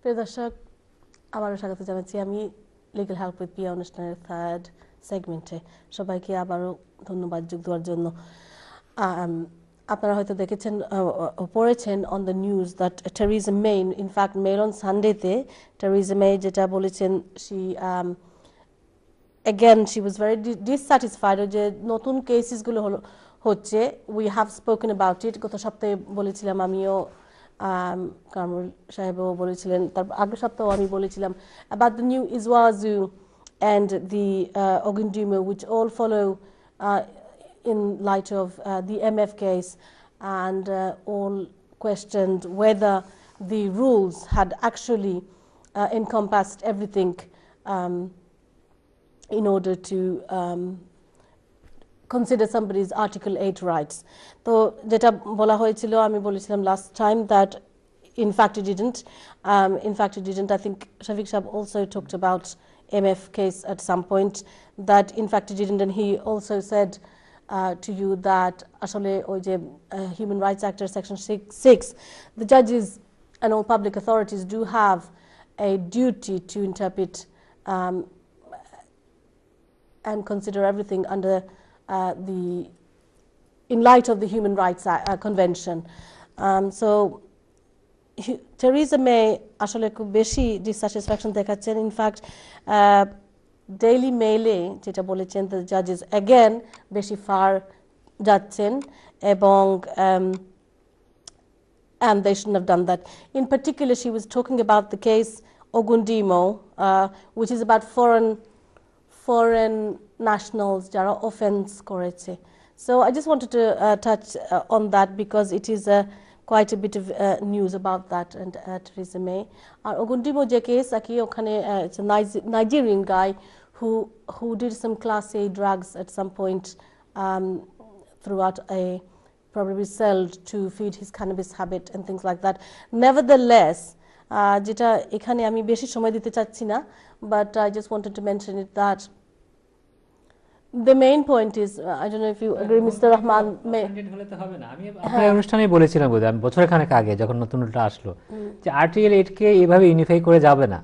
প্রিয় দর্শক, আবারও স্বাগত জানাচ্ছি আমি লিগ্যাল হেল্প উইথ পিয়া অনুষ্ঠানের থার্ড সেগমেন্টে। সবাইকে আবারও ধন্যবাদ যোগ দেওয়ার জন্য। আপনারা হয়তো দেখেছেন, পড়েছেন on the news that Theresa May, in fact Mail on সানডেতে টেরিজা মে যেটা বলেছেন, again she was very dissatisfied যে নতুন কেসেসগুলো হচ্ছে। We have spoken about it, গত সপ্তাহে বলেছিলাম, আমিও কামরুল সাহেবও বলেছিলেন, তার আগের সপ্তাহেও আমি বলেছিলাম about the new Izwazu and the Ogundimo, which all follow in light of the MF case, and all questioned whether the rules had actually encompassed everything in order to consider somebody's Article 8 rights. So jeta bola hoyechilo, ami bolechilam last time that in fact it didn't. I think Shafiq Shab also talked about MF case at some point, that in fact it didn't, and he also said to you that ashole oi je Human Rights Act section 6, the judges and all public authorities do have a duty to interpret and consider everything under in light of the Human Rights Convention. So Theresa May ashole khub beshi dissatisfaction dekhachen. In fact, Daily Mail jeta bolechen, the judges again beshi far jacchen ebong and they shouldn't have done that. In particular, she was talking about the case Ogundimo, which is about foreign nationals jara offense koreche. So I just wanted to touch on that because it is quite a bit of news about that and Theresa May. Ogundimo je case aki okhane it's a Nigerian guy who did some class A drugs at some point throughout probably sold to feed his cannabis habit and things like that. Nevertheless, jeta ekhane ami beshi shomoy dite chacchi na, but I just wanted to mention it that the main point is, I don't know if you agree, Mr. Rahman. আপনার অনুষ্ঠানেই বলেছিলাম বোধহয় আমি বছর খানেক আগে যখন নতুন রুলটা আসলো, যে আর্টিকেল 8 কে এইভাবে ইউনিফাই করে যাবে না,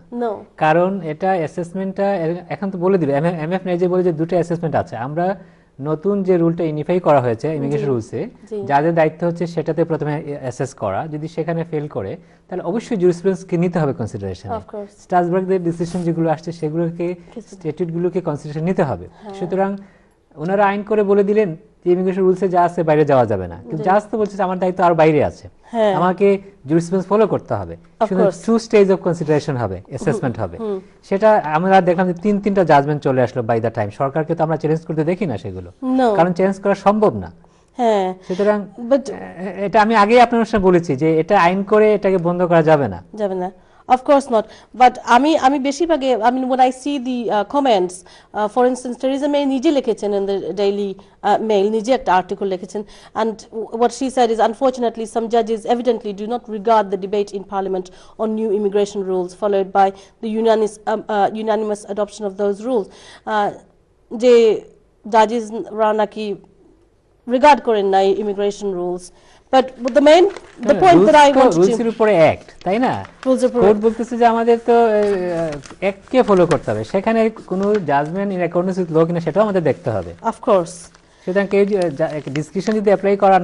কারণ এটা অ্যাসেসমেন্টটা এখন তো বলে দিল এমএফ যে বলে যে দুটো অ্যাসেসমেন্ট আছে। আমরা নতুন যে রুলটা ইউনিফাই করা হয়েছে ইমিগ্রেশন রুলসে, যাদের দায়িত্ব হচ্ছে সেটাতে প্রথমে অ্যাসেস করা, যদি সেখানে ফেল করে তাহলে অবশ্যই জুরিসপ্রুডেন্সকে নিতে হবে কনসিডারেশনে। স্ট্রাসবার্গের ডিসিশন যেগুলো আসছে সেগুলোকে স্ট্যাটিউটগুলোকে কনসিডারেশন নিতে হবে। সুতরাং ওনারা আইন করে বলে দিলেন যে ইমিগ্রেশন রুলসে যা আছে বাইরে যাওয়া যাবে না, কিন্তু জাজ তো বলছে আমার দায়িত্ব আর বাইরে আছে, আমাকে জুরিসপ্রুডেন্স ফলো করতে হবে। টু স্টেজ অফ কনসিডারেশন হবে, অ্যাসেসমেন্ট হবে। সেটা আমরা দেখলাম যে তিনটা জাজমেন্ট চলে আসলো বাই দ্য টাইম। সরকারকে তো আমরা চ্যালেঞ্জ করতে দেখি না সেগুলো, কারণ চ্যালেঞ্জ করা সম্ভব না। সুতরাং এটা আমি আগেই আপনার সাথে বলেছি যে এটা আইন করে এটাকে বন্ধ করা যাবে না। Of course not, but আমি বেশিরভাগে, I mean, when I see the comments, for instance, Theresa May নিজে লিখেছেন in the Daily Mail, নিজে একটা আর্টিকেল লিখেছেন, and what she said is, unfortunately some judges evidently do not regard the debate in Parliament on new immigration rules followed by the unanimous adoption of those rules. যে judges রা নাকি regard করেন না immigration rules, but the point that I want to rules এর উপরে act, তাই না? Court বলতেছে যে আমাদের তো অ্যাক্ট কে ফলো করতে হবে, সেখানে কোনো judgement in accordance with law কিনা সেটাও আমাদের দেখতে হবে। Of course. সুতরাং কেউ ডিসকাশন যদি অ্যাপ্লাই করা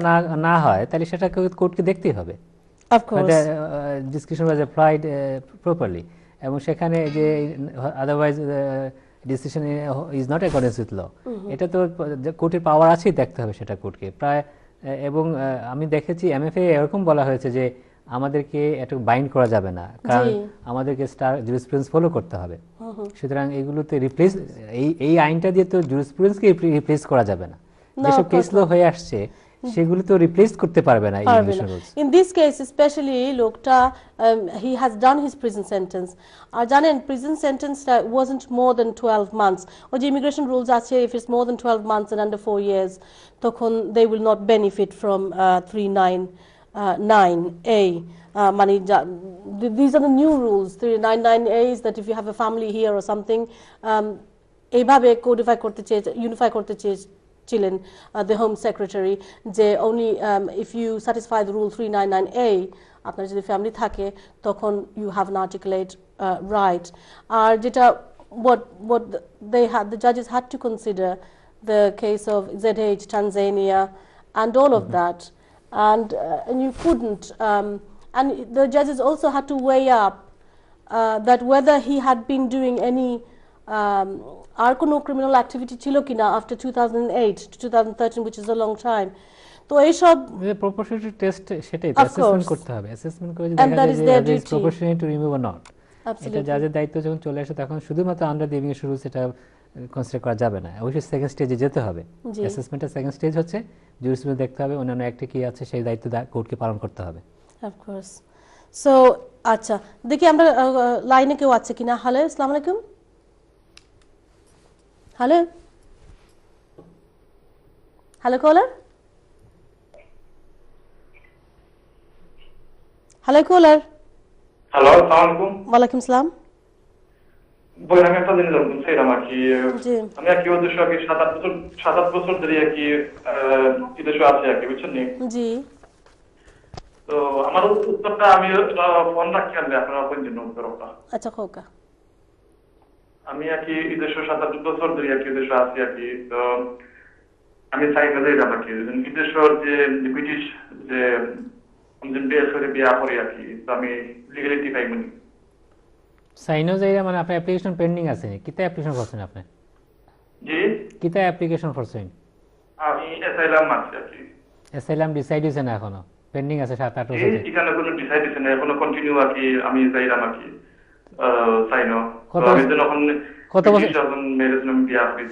না হয় তাহলে সেটা কোর্টকে দেখতেই হবে। Of course discussion was applied properly, এবং সেখানে যে otherwise decision is not accordance with law, এটা তো কোর্টের পাওয়ার আছেই, দেখতে হবে সেটা কোর্টকে প্রায়। এবং আমি দেখেছি এমএফএ এরকম বলা হয়েছে যে আমাদেরকে একটু বাইন্ড করা যাবে না, কারণ আমাদেরকে জুরিসপ্রুডেন্স ফলো করতে হবে। সুতরাং এগুলোতে রিপ্লেস, এই আইনটা দিয়ে তো জুরিসপ্রুডেন্সকে রিপ্লেস করা যাবে না। যেসব কেস ল হয়ে আসছে সেগুলো তো রিপ্লেস করতে পারবে না immigration rules. In this case specially লোকটা he has done his prison sentence, আর জানেন প্রিজন সেন্টেন্সটা ওয়াজন্ট মোর দ্যান 12 মান্থস। ওই যে ইমিগ্রেশন রুলস আছে, if it's more than 12 months and under 4 years, তখন they will not benefit from 399A. মানে these are the new rules, 399A is that if you have a family here or something, এইভাবে codify করতে চেয়েছে, unify করতে চেয়েছে ছিলেন the Home Secretary যে only if you satisfy the rule 399A আপনার যদি ফ্যামিলি থাকে তখন you have an articulate right আর যেটা what the judges had to consider the case of ZH Tanzania and all of that and you couldn't and the judges also had to weigh up that whether he had been doing any আর কোনো criminal activity ছিল কিনা after 2008 to 2013 which is a long time তো এই সব proportionality test সেটাই assessment করতে হবে assessment করে দেখা যায় যে is proportionate to remove or not এটা জাজের দায়িত্ব যখন চলে আসে তখন শুধুমাত্র আন্ডার দ্য ইমিগ্রেশন রুলস এটা কনসিডার করা যাবে না অবশ্যই সেকেন্ড স্টেজে যেতে হবে অ্যাসেসমেন্টের সেকেন্ড স্টেজ হচ্ছে জুরিসপ্রুডেন্স দেখতে হবে অন্যান্য অ্যাক্টে কি আছে সেই দায়িত্ব কোর্টকে পালন করতে হবে অফ কোর্স সো আচ্ছা দেখি আমরা লাইনে কেউ আছে কিনা হ্যালো আসসালামু আলাইকুম হ্যালো হ্যালো কলার হ্যালো কলার হ্যালো আসসালামু আলাইকুম ওয়ালাইকুম আসসালাম বই আমি একটা জিনিস জানতে চাইলাম আর কি আমি আর কি উদ্দেশ্য আর কি 7-8 বছর ধরে আর কি বিদেশে আছি আর কি বুঝছেন নি জি তো আমার উত্তরটা আমি ফোন রাখি আর আপনারা কোন জন্য উত্তরটা আচ্ছা খোকা আমি আর কি বিদেশে 7-8 বছর ধরে আর কি দেশে আছি আর কি তো আমি চাই বলে যাব আর কি বিদেশের যে ব্রিটিশ যে আমি বিয়ে করি আর কি তো আমি লিগ্যালিটি পাই মানে সাইনো যাইরা মানে আপনার অ্যাপ্লিকেশন পেন্ডিং আছে কিতা অ্যাপ্লিকেশন করছেন আপনি জি কিতা অ্যাপ্লিকেশন করছেন আমি অ্যাসাইলাম আছে আর কি অ্যাসাইলাম ডিসাইড হইছে না এখনো পেন্ডিং আছে 7-8 বছর এখানে কোনো ডিসাইড হইছে না এখনো কন্টিনিউ আর কি আমি চাইলাম আর কি সাইনো আমি তো এখন কত বছর যখন ম্যারেজ নাম বিয়া করি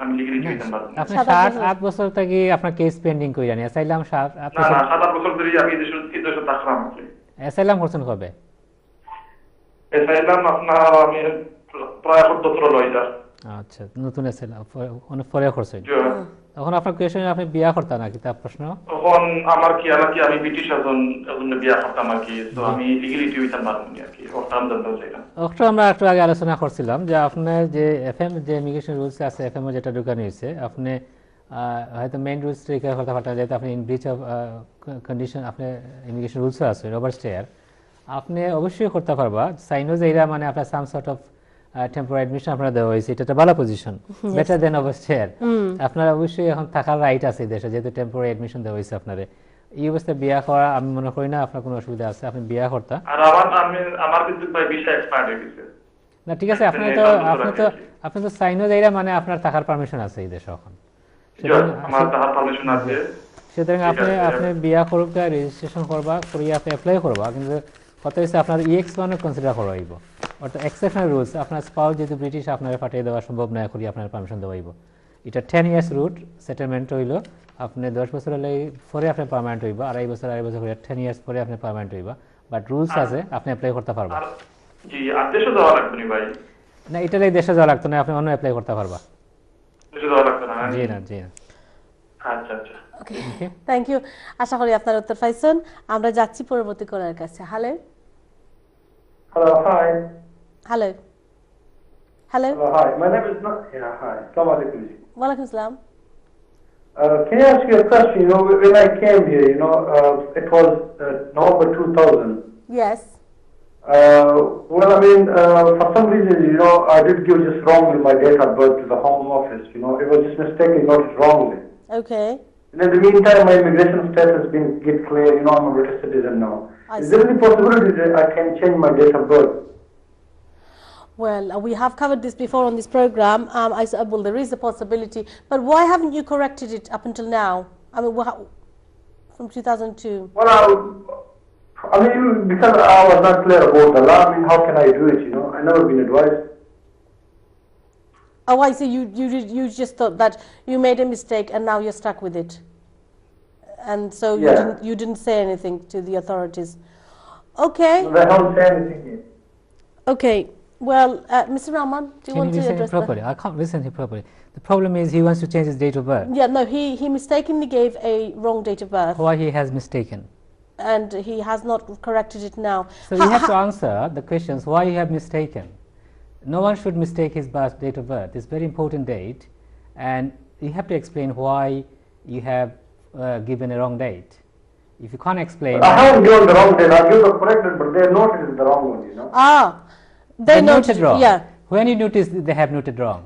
আমি লিগ্যালিটি পেতাম না আপনি 7-8 বছর থেকে আপনার কেস পেন্ডিং কইরা নি অ্যাসাইলাম 7 বছর ধরে আমি দেশে থাকলাম অ্যাসাইলাম করছেন কবে এসাইলাম আপনার আমি প্রায় 7 বছর লইতা আচ্ছা নতুন অ্যাসাইলাম অনেক পরে করছেন তখন আপনার কোয়েশ্চন আপনি বিয়া করতেন নাকি তা প্রশ্ন তখন আমার কি আর কি আমি ব্রিটিশ একজন বিয়া করতাম আর কি তো আমি লিগ্যালিটি হইতাম না আর কি করতাম জানতে চাইলাম ওটা আমরা একটু আগে আলোচনা করছিলাম যে আপনার যে এফএম যে ইমিগ্রেশন রুলস আছে এফএম এর যেটা ঢুকানো হয়েছে আপনি হয়তো মেইন রুলস রেখে কথা ফাটা যেতে আপনি ইন ব্রিচ অফ কন্ডিশন আপনি ইমিগ্রেশন রুলস আছে ওভার স্টেয়ার আপনি অবশ্যই করতে পারবা সাইনো যেটা মানে আপনার some sort of temporary admission আপনারা দেওয়া হয়েছে এটা একটা ভালো পজিশন বেটার দেন ওভার স্টেয়ার আপনার অবশ্যই এখন থাকার রাইট আছে দেশে যেহেতু টেম্পোরারি অ্যাডমিশন দেওয়া হয়েছে আপনার এই অবস্থায় বিয়া করা আমি মনে করি না আপনার কোনো অসুবিধা আছে আপনি বিয়া করতে আর আমার কিন্তু ভাই ভিসা এক্সপায়ার হয়ে গেছে না ঠিক আছে আপনি তো সাইনো যাইরা মানে আপনার থাকার পারমিশন আছে এই দেশে এখন আমার থাকার পারমিশন আছে সুতরাং আপনি বিয়া করবা রেজিস্ট্রেশন করবা করিয়া আপনি অ্যাপ্লাই করবা কিন্তু কথা হচ্ছে আপনার EX1 কনসিডার করা হইব অর্থাৎ এক্সেপশনাল রুলস আপনার স্পাউস যেহেতু ব্রিটিশ আপনার পাঠিয়ে দেওয়া সম্ভব না করি আপনার পারমিশন দেওয়া হইব এটা 10 ইয়ার্স রুট সেটেলমেন্ট হইল আপনি 10 বছর হলে পরে আপনি পার্মানেন্ট হইবা আড়াই বছর করে 10 ইয়ার্স পরে আপনি পার্মানেন্ট হইবা বাট রুলস আছে আপনি অ্যাপ্লাই করতে পারবা জি আর দেশে যাওয়া লাগবে না ভাই না এটা লাগি দেশে যাওয়া লাগতো না আপনি অন্য অ্যাপ্লাই করতে পারবা দেশে যাওয়া লাগতো না জি না আচ্ছা আচ্ছা ওকে থ্যাংক ইউ আশা করি আপনার উত্তর পাইছেন আমরা যাচ্ছি পরবর্তী কলার কাছে hello Hello, hi. Hello. Hello. Hello, hi. My name is hi. Assalamu alaikum. Walaikum salam. Can I ask you a question? You know, when I came here, you know, it was November 2000. Yes. Well, I mean, for some reason, you know, I did give just wrongly my date of birth to the Home Office. You know, it was just mistakenly noted wrongly. Okay. And in the meantime, my immigration status has been get clear. You know, I'm a British citizen now. Is there any possibility that I can change my date of birth? Well, we have covered this before on this program. Well, there is a possibility, but why haven't you corrected it up until now? I mean, from 2002. Well, I mean, because I was not clear about the law. I mean, how can I do it? You know, I never been advised. Oh, I see. You just thought that you made a mistake and now you're stuck with it. And so you didn't say anything to the authorities. Okay. No, they haven't said anything yet. Okay. Well, Mr. Rahman, do you want to address properly? I can't listen to him properly. The problem is he wants to change his date of birth. Yeah, no, he mistakenly gave a wrong date of birth. Why he has mistaken? And he has not corrected it now. So you have to answer the questions why you have mistaken. No one should mistake his date of birth. It's a very important date, and you have to explain why you have given a wrong date. If you can't explain, I haven't given the wrong date. I give the correct date, but they noted the wrong one. You know. They noted wrong. Yeah. When you noticed they have noted wrong?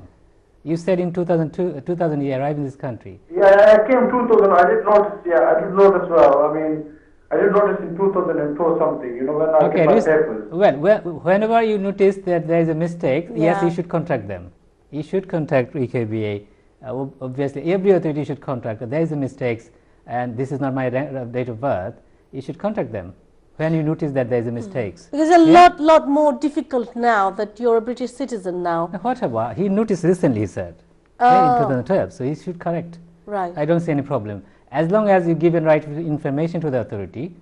You said in 2002, 2000 you arrived in this country. Yeah, I came 2000. I did notice. Yeah, I did notice. Well, I mean, I did notice in 2002 or something. You know, when I get my papers. Well, whenever you notice that there is a mistake, yes, you should contact them. You should contact EKBA. Obviously, every authority should contact. There is a mistake, and this is not my date of birth. You should contact them when you notice that there is a mistake. Because it's a lot more difficult now that you're a British citizen now. Whatever he noticed recently, he said in 2012. So he should correct. Right. I don't see any problem. As long as you give the right information to the authority,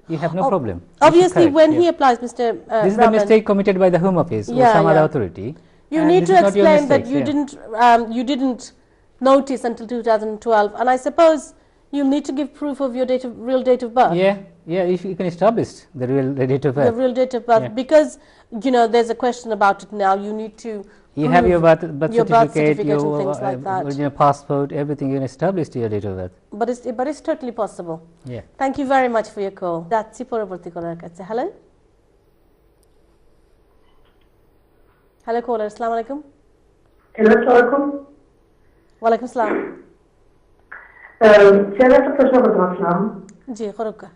you have no problem. Obviously, when he applies, Mr. This is the mistake committed by the Home Office or some other authority. You need to explain that you didn't notice until 2012, and I suppose you need to give proof of your real date of birth. Yeah, if you can establish the real date of birth. The real date of birth, because you know there's a question about it now. You need to. You have your birth certificate, your and things like that. Original passport, everything. You can establish your date of birth. But it's totally possible. Yeah. Thank you very much for your call. That's পরবর্তী কলার কাছে. Hello. Hello caller. Assalamu alaikum. Hello, alaikum. Walaikum assalam. ছেলে একটা প্রশ্ন করতে পারছিলাম। জি, করুকা।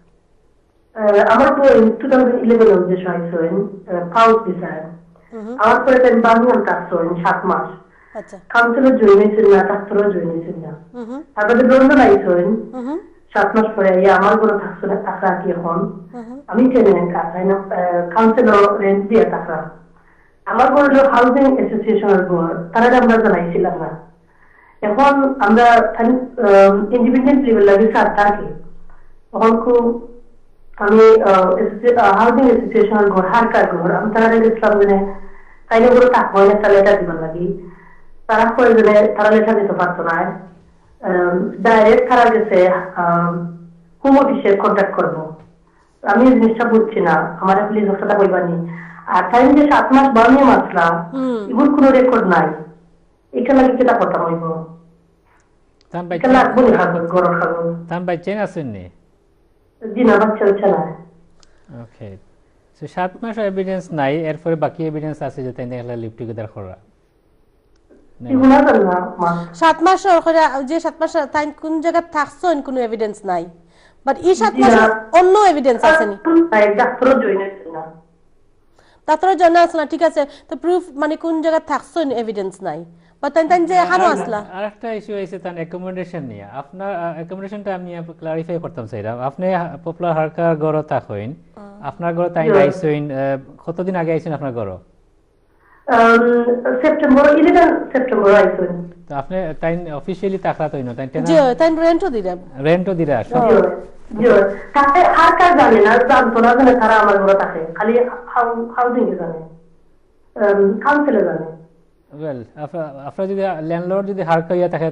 আমার তো 2011 এর যে হইছেন পাউস ভিসায়। আমার পরে তো বাংলাদেশ কাছে 7 মাস। আচ্ছা। কাউন্সিলর জয়েন হইছেন না, ডাক্তারও জয়েন হইছেন না। তারপরে লন্ডন আইছেন। 7 মাস পরে আমার কোনো থাকছে না, টাকা কি এখন? আমি টেনেন্ট কাটাই না, কাউন্সিলর রেন্ট দিয়ে টাকা। আমার বড় হাউজিং অ্যাসোসিয়েশনের বোর্ড তারা আমরা জানাইছিলাম না। এখন আমরা ইন্ডিপেন্ডেন্ট লেভেল লাগে স্যার থাকি তখন খুব আমি হাউজিং অ্যাসোসিয়েশনের ঘর হারকার ঘর আমি তারা ইসলাম জেনে তাইলে ওগুলো থাকবো একটা লেটার দিবার লাগি তারা প্রয়োজনে তারা লেটার দিতে পারতো না ডাইরেক্ট তারা গেছে হোম অফিসে কন্ট্যাক্ট করবো আমি জিনিসটা বুঝছি না আমার প্লিজ কথাটা বলবানি আর তাই যে 7 মাস বানিয়ে মাসলা এগুলো কোনো রেকর্ড নাই এখানে লাগি কেটা কথা হইব Tam bachchen asenni? Ji na bachcha hoche na. Okay. So 7 মাস evidence নাই এরপরে বাকি evidence আছে যে তাই দেখলা লিভ টুগেদার করা। এগুলা না 7 মাস যে 7 মাস তাই কোন জায়গা থাকছন কোনো এভিডেন্স নাই বাট এই 7 মাস অন্য এভিডেন্স আছে নি ডাক্তারও জয়েন হইছে না ডাক্তারও জয়েন আছে না ঠিক আছে তো প্রুফ মানে কোন জায়গা থাকছন এভিডেন্স নাই বাতান যে হানো আসলা আরেকটা ইস্যু হইছে তার অ্যাকোমোডেশন নিয়ে আপনার অ্যাকোমোডেশনটা আমি ক্লারিফাই করতাম চাইলাম আপনি পপুলার হারকার গড় তা হইন আপনার গড় তাই আইছেন কতদিন আগে আইছেন আপনার গড় সেপ্টেম্বর 11 সেপ্টেম্বর আইছেন তো আপনি তাই অফিশিয়ালি তাকরা তইন তাই জি তাই রেন্টও দিরা জি তাতে হারকার জানে না জানতো না জানে তারা আমার গড় থাকে খালি হাউজিং এ জানে কাউন্সিলে জানে ওয়েল আপনারা যদি ল্যান্ডলর্ড যদি হারকা ইয়া থাকে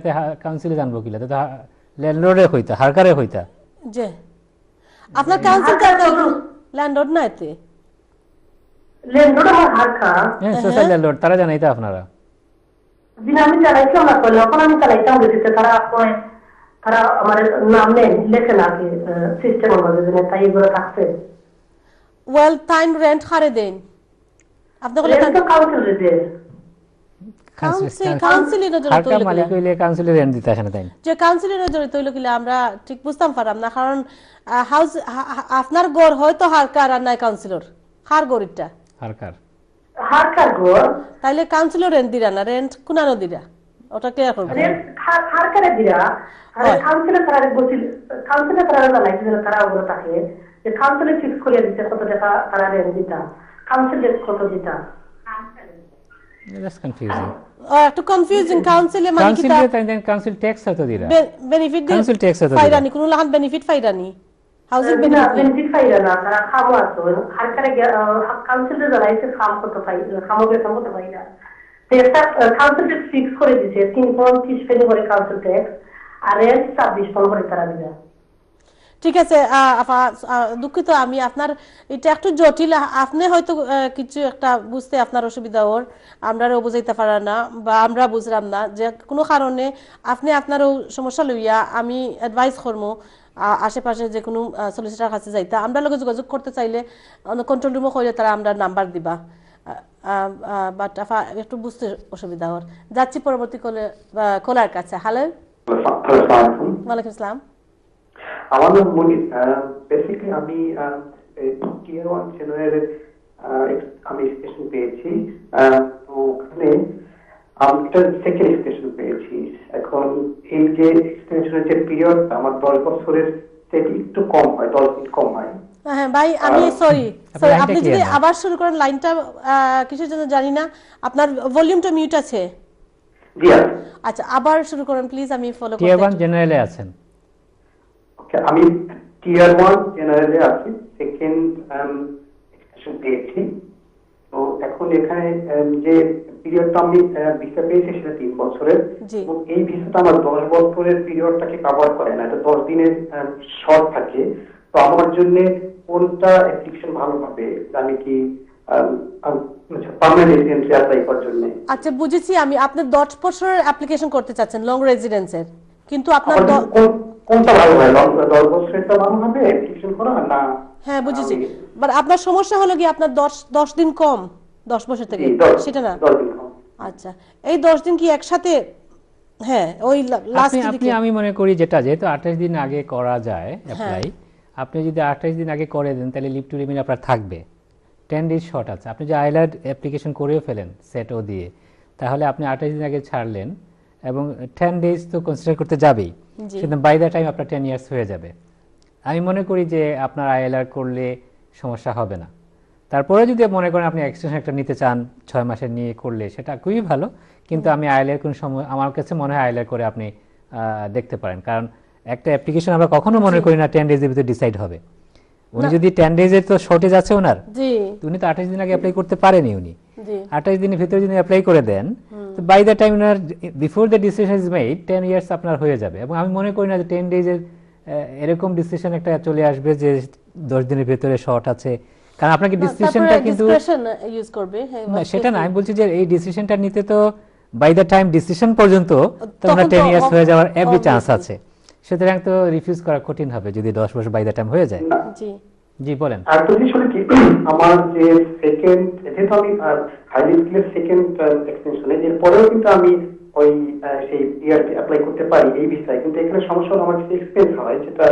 কাউন্সিলে জানবো কিলা তো ল্যান্ডলর্ডে হইতা হারকারে হইতা জি আপনার কাউন্সিল কাছে ল্যান্ডলর্ড না এতে ল্যান্ডলর্ড আর হারকা হ্যাঁ সোশ্যাল ল্যান্ডলর্ড তারা জানাইতা আপনারা দিন আমি চালাইছিলাম না কইলো এখন আমি চালাইতাম দিতে তারা আপনি তারা আমার নাম নেই লেখে না কি সিস্টেমের মধ্যে যে তাই এগুলো থাকছে ওয়েল টাইম রেন্ট হারে দেন আপনি বলে কাউন্সিল রেটে কাউন্সিলের জন্য তো মালিক হইলে কাউন্সিলের রেন্ট দিতে আসে না তাই যে কাউন্সিলের জন্য তো হইলো কি আমরা ঠিক বুঝতাম পারলাম না কারণ হাউস আপনার ঘর হয়তো হারকার আর নাই কাউন্সিলর হার গরিটা হারকার ঘর তাইলে কাউন্সিলর রেন্ট দিরা না রেন্ট কোনানো দিরা ওটা ক্লিয়ার করব রেন্ট হারকারে দিরা আর কাউন্সিলর তারা বলছিল কাউন্সিলর তারা লাইক দিরা তারা ওগুলো থাকে যে কাউন্সিলর ফিক্স করে দিতে কত টাকা তারা রেন্ট দিতা কাউন্সিলর কত দিতা That's confusing. Too confusing. Council e mani kita. Council then council tax ato dira. Benefit di. Council tax ato. Faida ni kuno lahan benefit faida ni. Housing benefit faida na tara khamo ato. Har kare council de jarai se kham koto faida. Khamo ke khamo to faida. Testa council tax fix kore diche 3.30 penny kore council tax. Are 26 penny kore tara dira. ঠিক আছে দুঃখিত আমি আপনার এটা একটু জটিল আপনি হয়তো কিছু একটা বুঝতে আপনার অসুবিধা ওর আমরাও বুঝাইতে পারা না বা আমরা বুঝলাম না যে কোনো কারণে আপনি আপনারও সমস্যা লইয়া আমি অ্যাডভাইস করবো আশেপাশে যে কোনো সলিসিটার কাছে যাইতে আমরা লগে যোগাযোগ করতে চাইলে কন্ট্রোল রুমও কইলে তারা আমরা নাম্বার দিবা বাট একটু বুঝতে অসুবিধা ওর যাচ্ছি পরবর্তী কলার কাছে হ্যালো ওয়ালাইকুম আসসালাম আমার নাম মনির বেসিক্যালি আমি টিয়ার 1 জেনারেলের আমি এক্সটেনশন পেয়েছি তো ওখানে আমি সেকেন্ড এক্সটেনশন পেয়েছি এখন এই যে এক্সটেনশনের যে পিরিয়ড আমার 10 বছরের থেকে একটু কম হয় 10 দিন কম হয় হ্যাঁ ভাই আমি সরি আপনি যদি আবার শুরু করেন লাইনটা কিসের জন্য জানি না আপনার ভলিউমটা মিউট আছে জি আচ্ছা আবার শুরু করেন প্লিজ আমি ফলো করতে টিয়ার 1 জেনারেলে আছেন ওকে আমি টিয়ার 1 জেনারেলে আছি সেকেন্ড এক্সটেনশন পেয়েছি তো এখন এখানে যে পিরিয়ডটা আমি ভিসা পেয়েছি সেটা 3 বছরের এবং এই ভিসাটা আমার 10 বছরের পিরিয়ডটাকে কভার করে না এটা 10 দিনের শর্ট থাকে তো আমার জন্য কোনটা অ্যাপ্লিকেশন ভালো হবে আমি কি পার্মানেন্ট রেসিডেন্সি অ্যাপ্লাই করার জন্য আচ্ছা বুঝেছি আমি আপনি 10 বছরের অ্যাপ্লিকেশন করতে চাচ্ছেন লং রেসিডেন্সের কিন্তু আপনার কোনটা ভালো হয় 10 বছরেরটা ভালো হবে অ্যাপ্লিকেশন করা না হ্যাঁ বুঝেছি বাট আপনার সমস্যা হলো কি আপনার 10 দিন কম 10 বছর থেকে সেটা না 10 দিন কম আচ্ছা এই 10 দিন কি একসাথে হ্যাঁ ওই লাস্ট দিকে আমি মনে করি যেটা যেহেতু 28 দিন আগে করা যায় অ্যাপ্লাই আপনি যদি 28 দিন আগে করে দেন তাহলে লিভ টু রিমেইন আপনার থাকবে 10 ডেজ শর্ট আছে আপনি যে আইলার অ্যাপ্লিকেশন করেও ফেলেন সেটও দিয়ে তাহলে আপনি 28 দিন আগে ছাড়লেন এবং 10 ডেজ তো কনসিডার করতে যাবেই সেটা বাই দ্য টাইম আপনার 10 ইয়ার্স হয়ে যাবে আমি মনে করি যে আপনার আইএলআর করলে সমস্যা হবে না তারপরে যদি মনে করেন আপনি এক্সটেনশন একটা নিতে চান 6 মাসের নিয়ে করলে সেটা খুবই ভালো কিন্তু আমি আইএলআর কোন সময় আমার কাছে মনে হয় আইএলআর করে আপনি দেখতে পারেন কারণ একটা অ্যাপ্লিকেশন আমরা কখনো মনে করি না 10 ডেজের ভিতরে ডিসাইড হবে উনি যদি 10 ডেজের তো শর্টেজ আছে ওনার জি উনি তো 28 দিন আগে অ্যাপ্লাই করতে পারেনি উনি জি 28 দিনের ভিতরে যদি অ্যাপ্লাই করে দেন তো by the time owner before the decision is made 10 years আপনার হয়ে যাবে এবং আমি মনে করি না যে 10 ডেজের এরকম ডিসিশন একটা চলে আসবে যে 10 দিনের ভিতরে শর্ট আছে কারণ আপনাকে ডিসিশনটা কিন্তু ডিসক্রিপশন ইউজ করবে সেটা না আমি বলছি যে এই ডিসিশনটা নিতে তো বাই দ্য টাইম ডিসিশন পর্যন্ত তোমরা 10 ইয়ার্স হয়ে যাওয়ার এভরি চান্স আছে সুতরাং তো রিফিউজ করা কঠিন হবে যদি 10 বছর বাই দ্য টাইম হয়ে যায় জি জি বলেন আর তো আসলে কি আমার যে সেকেন্ড যেহেতু আমি হাইলি স্কিলের সেকেন্ড এক্সটেনশনে এরপরেও কিন্তু আমি ওই সেই ইয়ারটি অ্যাপ্লাই করতে পারি এই বিষয়ে কিন্তু এখানে সমস্যা হলো আমার কিছু এক্সপেন্স হয় যেটা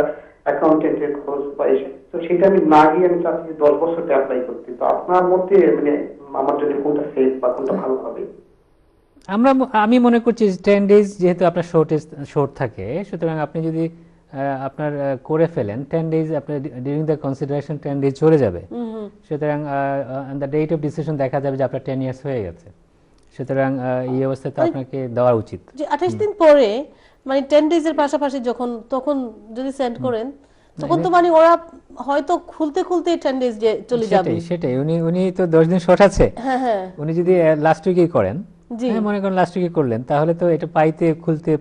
অ্যাকাউন্টেন্টের খরচ বা তো সেটা আমি না গিয়ে আমি চাচ্ছি 10 বছরটা অ্যাপ্লাই করতে তো আপনার মতে মানে আমার জন্য কোনটা সেফ বা কোনটা ভালো হবে আমি মনে করছি 10 ডেজ যেহেতু আপনার শর্ট থাকে সুতরাং আপনি যদি আপনার করে ফেলেন 10 ডেজ আপনার ডিউরিং দ্য কনসিডারেশন 10 ডেজ চলে যাবে সুতরাং on the date of decision দেখা যাবে যে আপনার 10 ইয়ার্স হয়ে গেছে সুতরাং এই অবস্থায় তো আপনাকে দেওয়া উচিত যে 28 দিন পরে মানে 10 ডেজের পাশাপাশি তখন যদি সেন্ড করেন তখন তো মানে ওরা হয়তো খুলতে 10 ডেজ চলে যাবে সেটাই উনি তো 10 দিন শর্ট আছে হ্যাঁ হ্যাঁ উনি যদি লাস্ট উইকেই করেন হ্যাঁ মনে করেন লাস্ট উইকে করলেন তাহলে তো এটা পাইতে খুলতে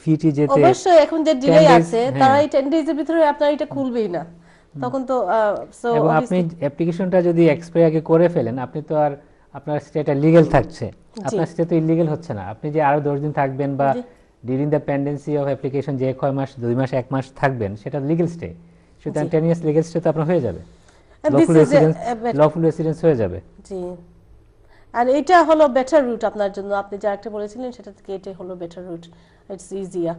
ফিটি যেতে অবশ্যই এখন যে ডিলে আছে তারা এই 10 ডেজের ভিতরে আপনার এটা খুলবেই না তখন তো সো আপনি অ্যাপ্লিকেশনটা যদি এক্সপায়ার আগে করে ফেলেন আপনি তো আর আপনার স্টেটা লিগ্যাল থাকছে আপনার স্টেট তো ইলিগ্যাল হচ্ছে না আপনি যে আরো 10 দিন থাকবেন বা ডিউরিং দ্য পেন্ডেন্সি অফ অ্যাপ্লিকেশন যে 6 মাস 2 মাস 1 মাস থাকবেন সেটা লিগ্যাল স্টে সুতরাং 10 ইয়ার্স লিগ্যাল স্টে তো আপনার হয়ে যাবে লফুল রেসিডেন্স হয়ে যাবে জি আর এটা হলো বেটার রুট আপনার জন্য আপনি যা একটা বলেছিলেন সেটা থেকে এটা হলো বেটার রুট ইটস ইজিয়ার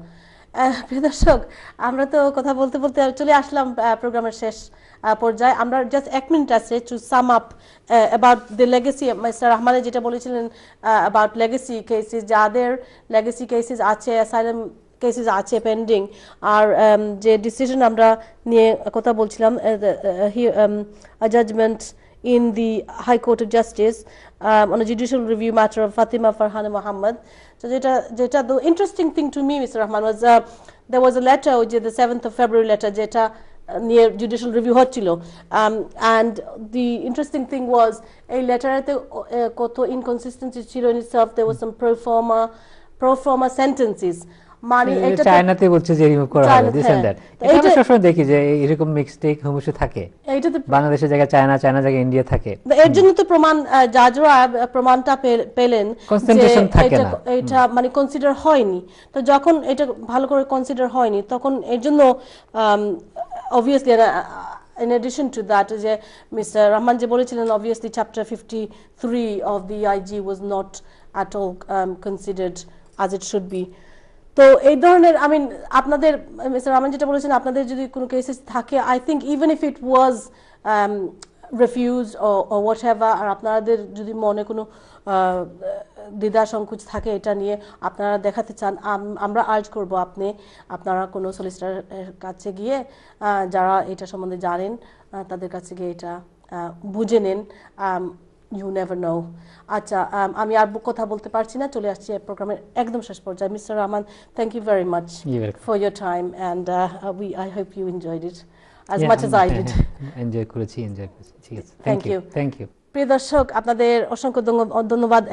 প্রিয় দর্শক আমরা তো কথা বলতে চলে আসলাম প্রোগ্রামের শেষ পর্যায়ে আমরা জাস্ট 1 মিনিট আছে to sum up about the legacy mister রহমানে যেটা বলেছিলেন অ্যাবাউট লেগেসি কেসেস যাদের লেগেসি কেসেস আছে অ্যাসাইলাম কেসেস আছে পেন্ডিং আর যে ডিসিশন আমরা নিয়ে কথা বলছিলাম judgment in the High Court of Justice on a judicial review matter of Fatima Farhana Muhammad. So the interesting thing to me, Mr. Rahman, was there was a letter, which is the 7th of February letter, jeta near judicial review hotchilo. And the interesting thing was a letter at the koto inconsistency chilo in itself. There was some pro forma sentences. মানে এটা চায়নাতে বলছে যে remove করা হবে this and that. এটা আমরা সবসময় দেখি যে এরকম মিক্সটেক হুমুসে থাকে, এইটাতে বাংলাদেশের জায়গায় চায়না, চায়না জায়গায় ইন্ডিয়া থাকে। এর জন্য তো প্রমাণ জাজরা প্রমাণটা পেলেন কনসেন্ট্রেশন থাকে না, এটা মানে কনসিডার হয়নি। তো যখন এটা ভালো করে কনসিডার হয়নি তখন এর জন্য obviously in addition to that যে মিস্টার রহমান যে বলেছিলেন obviously chapter 53 of the IG was not at all considered as it should be. তো এই ধরনের আপনাদের মিস্টার রহমান যেটা বলেছেন, আপনাদের যদি কোনো কেসেস থাকে, I think even if it was refused or whatever, আর আপনাদের যদি মনে কোনো দ্বিধা সংকোচ থাকে এটা নিয়ে আপনারা দেখাতে চান, আমরা আর্জ করব আপনারা কোনো সলিসিটরের কাছে গিয়ে যারা এটা সম্বন্ধে জানেন তাদের কাছে গিয়ে এটা বুঝে নেন। You never know. আচ্ছা, আমি আর কথা বলতে পারছি না, চলে আসছি প্রোগ্রামের একদম শেষ পর্যায়ে। Mr Rahman, thank you very much for your time and I hope you enjoyed it as much as I did. Enjoy করেছি, ঠিক আছে, থ্যাংক ইউ। Thank you. প্রিয় দর্শক, আপনাদের অসংখ্য ধন্যবাদ।